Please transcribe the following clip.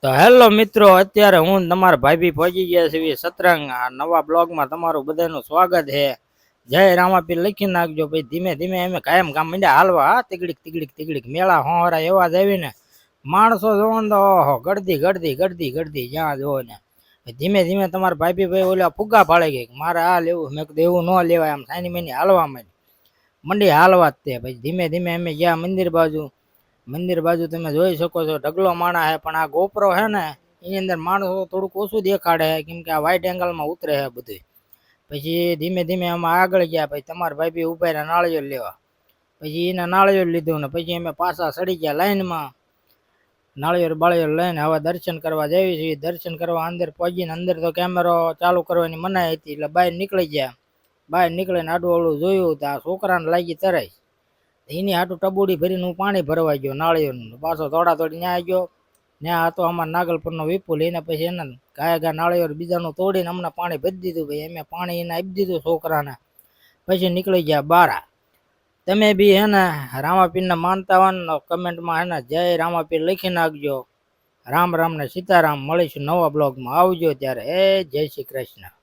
તો હેલો મિત્રો, અત્યારે હું તમારા ભાઈ પહોંચી ગયા છે સતરંગ. આ નવા બ્લોગમાં તમારું બધાનું સ્વાગત છે. જય રામાપીર લખી નાખજો ભાઈ. ધીમે ધીમે એમ કાયમ કામ માંડ્યા હાલવા. હા, તીગડીક તીગડીક તીગડીક મેળા હોરા એવા જ આવીને માણસો જોવો ને તો ઓહો ગળદી ગળદી ગળદી ગળદી જ્યાં જોવો ને. ધીમે ધીમે તમારા ભાઈ ઓલા ફુગ્ગા ફાળે ગઈ મારે આ લેવું. મેં કીધું એવું ન લેવાય, આમ સાની મની હાલવા મંડી હાલવા જ તે ભાઈ. ધીમે ધીમે અમે ગયા મંદિર બાજુ તમે જોઈ શકો છો ઢગલો માણા હે, પણ આ ગોપરો હે ને એની અંદર માણસો થોડુંક ઓછું દેખાડે છે, કેમ કે આ વાઇટ એંગલમાં ઉતરે છે બધું. પછી ધીમે ધીમે અમે આગળ ગયા. પછી તમારા ભાઈ ઉભા રહ્યા નાળિયેર લેવા. પછી એને નાળિયેર લીધું ને પછી અમે પાછા સડી ગયા લાઈનમાં. નાળિયેર બાળિયેર લઈને હવે દર્શન કરવા જઈએ છીએ. દર્શન કરવા અંદર પહોંચીને અંદર તો કેમેરો ચાલુ કરવાની મનાઈ હતી, એટલે બહાર નીકળી ગયા. બહાર નીકળીને આડું અવળું જોયું તો આ છોકરાને લાગી તરાઈ. એની હાટું ટબુડી ભરીને હું પાણી ભરવા ગયો નાળિયેરનું. પાછો દોડા દોડી ન્યા ગયો. ત્યાં હતો અમારા નાગલપુરનો વિપુલ. એને પછી એને ગાય નાળિયેર બીજાનું તોડીને અમને પાણી ભરી દીધું ભાઈ. એમે પાણી એને આપી દીધું છોકરાને. પછી નીકળી ગયા બારા. તમે બી હે ને રામાપીરને માનતા હોય ને કમેન્ટમાં હે ને જય રામાપીર લખી નાખજો. રામ રામ ને સીતારામ. મળીશું નવા બ્લોગમાં. આવજો ત્યારે. જય શ્રી કૃષ્ણ.